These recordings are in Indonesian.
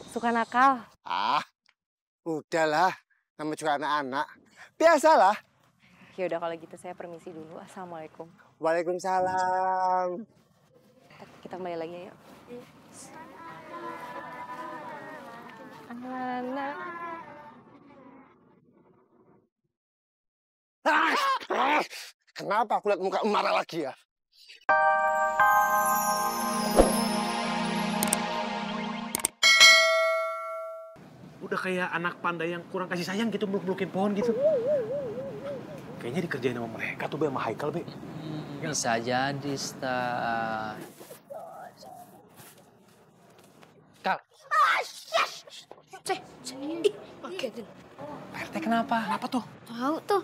suka nakal. Ah, udahlah. Nama juga anak-anak. Biasalah. Ya udah kalau gitu saya permisi dulu. Assalamualaikum. Waalaikumsalam. Kita kembali lagi ya, yuk. Anak-anak. Kenapa aku lihat muka marah lagi ya? Udah kayak anak panda yang kurang kasih sayang gitu, meluk-melukin pohon gitu. Kayaknya dikerjain sama mereka tuh, Be, sama Haikal, Be. Bisa jadi, Star. Kal. Pak RT kenapa? Kenapa tuh? Tahu tuh,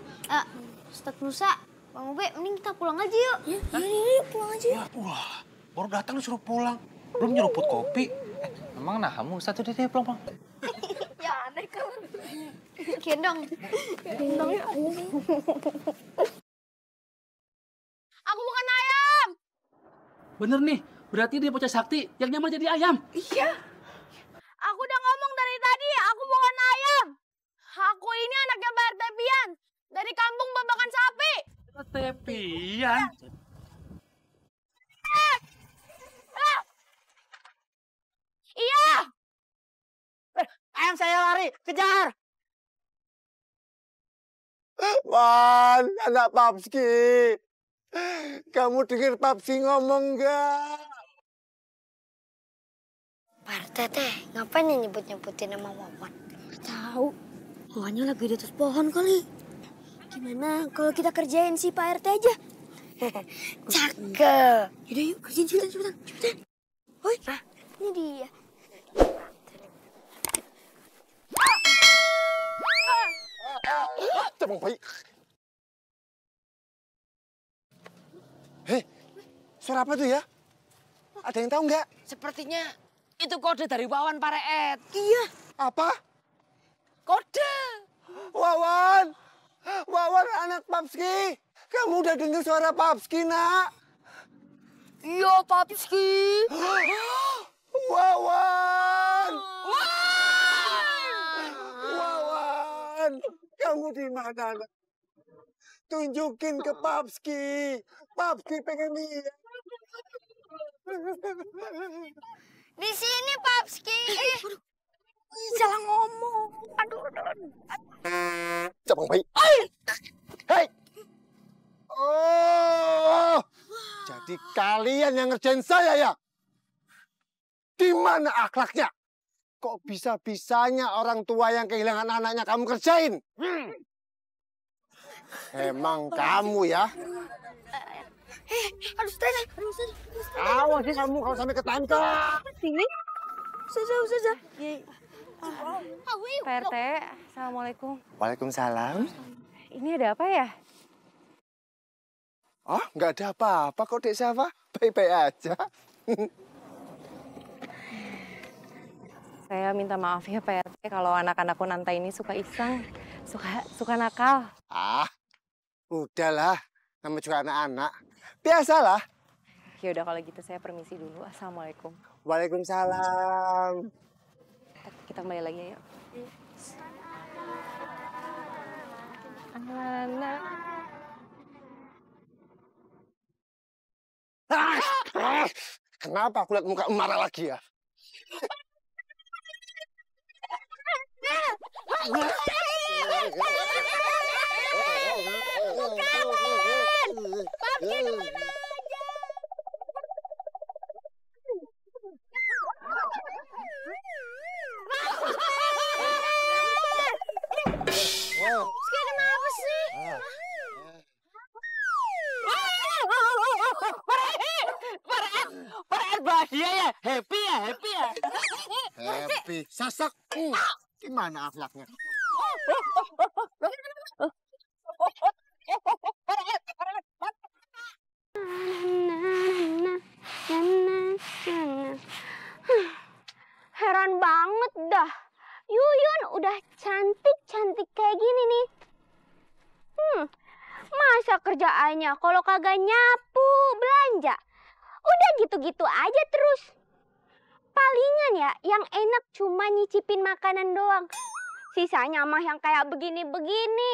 Ustadz Musa, Bang Ube, mending kita pulang aja yuk. Iya, pulang aja yuk. Wah, baru datang disuruh pulang. Belum nyeruput kopi. Emang nah kamu satu deh pulang. Ya aneh kan. Gendong. Gendong ya. Aku bukan ayam. Bener nih, berarti dia bocah sakti yang nyamar jadi ayam. Iya. Aku udah ngomong dari tadi, aku bukan ayam. Aku ini anaknya Pak RT Pian dari kampung Babakan Sapi. Tepian. Iya. Ayam saya lari, kejar! Wan, anak Papski. Kamu dengar Papski ngomong nggak? Pak RT teh, ngapain ya nyebut-nyebutin nama Wawan? Tahu. Wawannya lagi di atas pohon kali. Gimana kalau kita kerjain si Pak RT aja? Cakep. Yaudah yuk, kerjain cepetan. Woi, ini dia. Cabang bayi. Hei, suara apa tuh ya? Ada yang tahu nggak? Sepertinya itu kode dari Wawan Pareet. Iya. Apa? Kode. Wawan! Wawan anak Papski. Kamu udah dengar suara Papski, nak? Iya, Papski. Wawan! Wawan! Kamu di mana, nak? Tunjukin ke Papski. Papski pengen lihat. Di sini, Papski. Salah ngomong. Aduh. Cabang bayi. Hei! Oh! Jadi kalian yang ngerjain saya ya? Di mana akhlaknya? Kok bisa-bisanya orang tua yang kehilangan anaknya kamu kerjain? Emang kamu ya? Aduh, Ustaz. Awas sih kamu kalau sampai ketangkap. Sini. Ustaz. Pak RT, Assalamualaikum. Waalaikumsalam. Ini ada apa ya? Oh, nggak ada apa-apa kok, Dek Safa. Baik-baik aja. Saya minta maaf ya Pak RT kalau anak-anak Kunanta ini suka iseng, suka nakal. Ah, udahlah. Nama juga anak-anak. Biasalah. Ya udah kalau gitu saya permisi dulu. Assalamualaikum. Waalaikumsalam. Kita kembali lagi ya, yuk. Anak-anak. Kenapa aku lihat muka marah lagi ya? Kenapa sih? Pareet bahagia ya, happy ya. Happy. Sasak. Gimana akhlaknya? Heran banget dah. Yuyun udah cantik-cantik kayak gini nih. Masa kerjaannya kalau kagak nyapu belanja? Udah gitu-gitu aja terus. Palingan ya, yang enak cuma nyicipin makanan doang. Sisanya mah yang kayak begini-begini.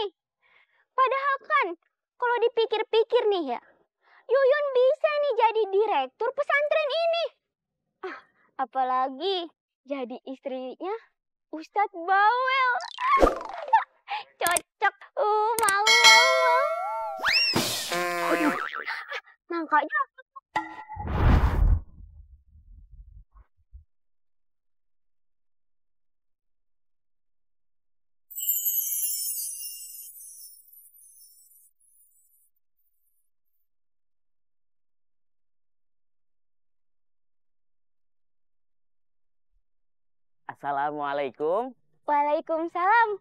Padahal kan, kalau dipikir-pikir nih ya, Yuyun bisa nih jadi direktur pesantren ini. Apalagi jadi istrinya Ustadz Bawel. Cocok. Mau. Aduh, nangkanya. Assalamualaikum. Waalaikumsalam.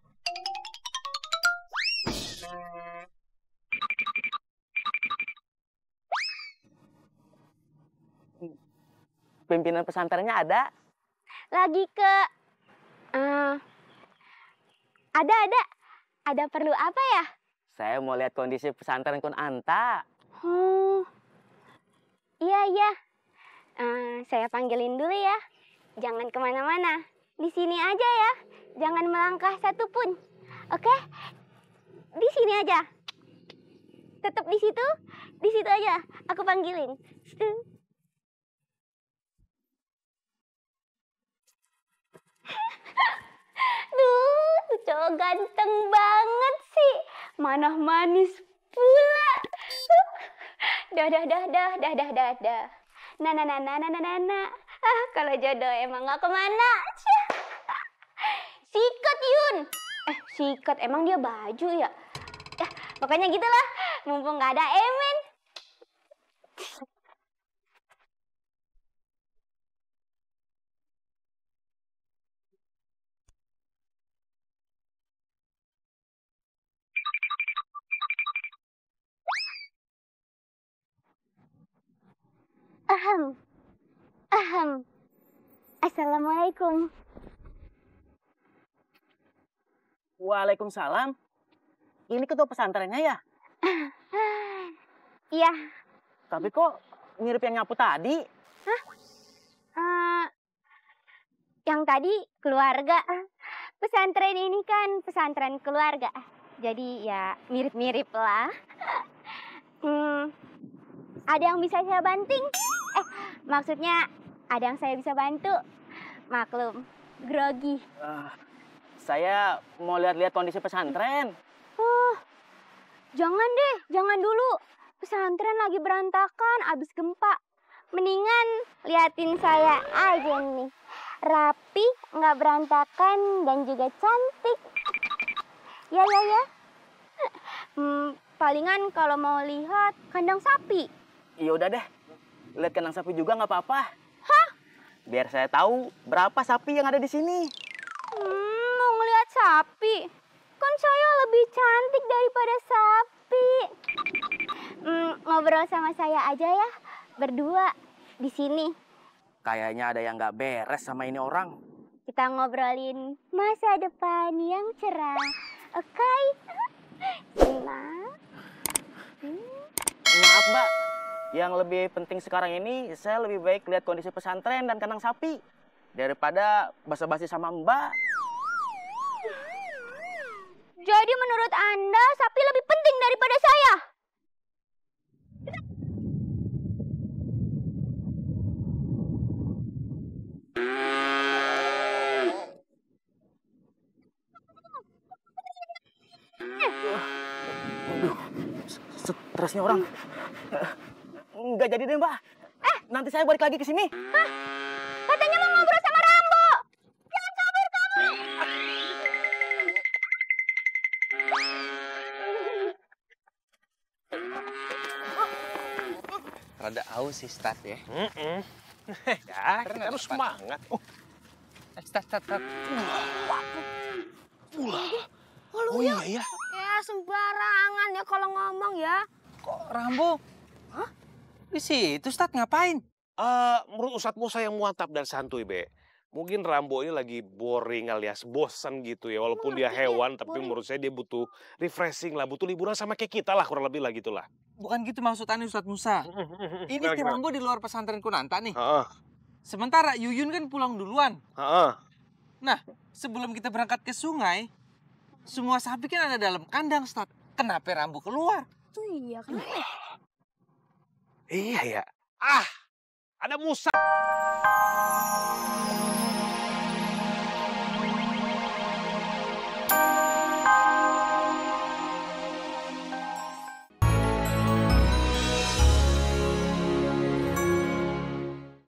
Pimpinan pesantrennya ada? Lagi ke... Ada. Ada perlu apa ya? Saya mau lihat kondisi pesantren Kun Anta. Iya. Saya panggilin dulu ya. Jangan kemana-mana. Di sini aja ya. Jangan melangkah satupun. Oke? Di sini aja. Tetap di situ. Di situ aja. Aku panggilin. Duh, tuh cowok ganteng banget sih. Mana manis pula. Dah. Nah. Kalau jodoh emang gak kemana. Sikat, Yun. Sikat. Emang dia baju ya? Pokoknya gitulah. Mumpung gak ada Emen. Assalamualaikum. Waalaikumsalam. Ini ketua pesantrennya ya? Iya. Tapi kok mirip yang nyapu tadi? Yang tadi keluarga. Pesantren ini kan pesantren keluarga. Jadi ya mirip-mirip lah. Ada yang bisa saya banting? Maksudnya ada yang saya bisa bantu. Maklum, grogi. Saya mau lihat-lihat kondisi pesantren. Jangan deh, jangan dulu. Pesantren lagi berantakan abis gempa. Mendingan liatin saya aja nih. Rapi, nggak berantakan, dan juga cantik. Ya. Palingan kalau mau lihat kandang sapi. Ya udah deh, lihat kandang sapi juga nggak apa-apa. Biar saya tahu berapa sapi yang ada di sini. Mau ngeliat sapi? Kan saya lebih cantik daripada sapi. Ngobrol sama saya aja ya, berdua di sini. Kayaknya ada yang nggak beres sama ini orang. Kita ngobrolin masa depan yang cerah. Oke? Maaf Mbak, yang lebih penting sekarang ini saya lebih baik lihat kondisi pesantren dan kandang sapi daripada basa-basi sama Mbak. Jadi menurut Anda sapi lebih penting daripada saya? Stresnya orang. Nggak jadi deh Mbak. Nanti saya balik lagi ke sini. Katanya mau ngobrol sama Rambo. Jangan kabur kamu. Rada aus sih, Stat ya. Ya, kita harus semangat. Stat. Oh iya. Ya sembarangan ya kalau ngomong ya. Kok Rambo? Di situ, Stat, ngapain? Menurut Ustadz Musa yang muantap dan santuy, Be. Mungkin Rambo ini lagi boring alias bosan gitu ya. Walaupun dia hewan, tapi menurut saya dia butuh refreshing lah. Butuh liburan sama kayak kita lah, kurang lebih lah gitulah. Bukan gitu maksud Anda, Ustadz Musa. Ini si Rambo di luar pesantren Kunanta nih. Sementara Yuyun kan pulang duluan. Heeh. Nah, sebelum kita berangkat ke sungai, semua sapi kan ada dalam kandang, Stat. Kenapa Rambo keluar? Tuh iya, kenapa? Iya ya. Ah, ada Musa.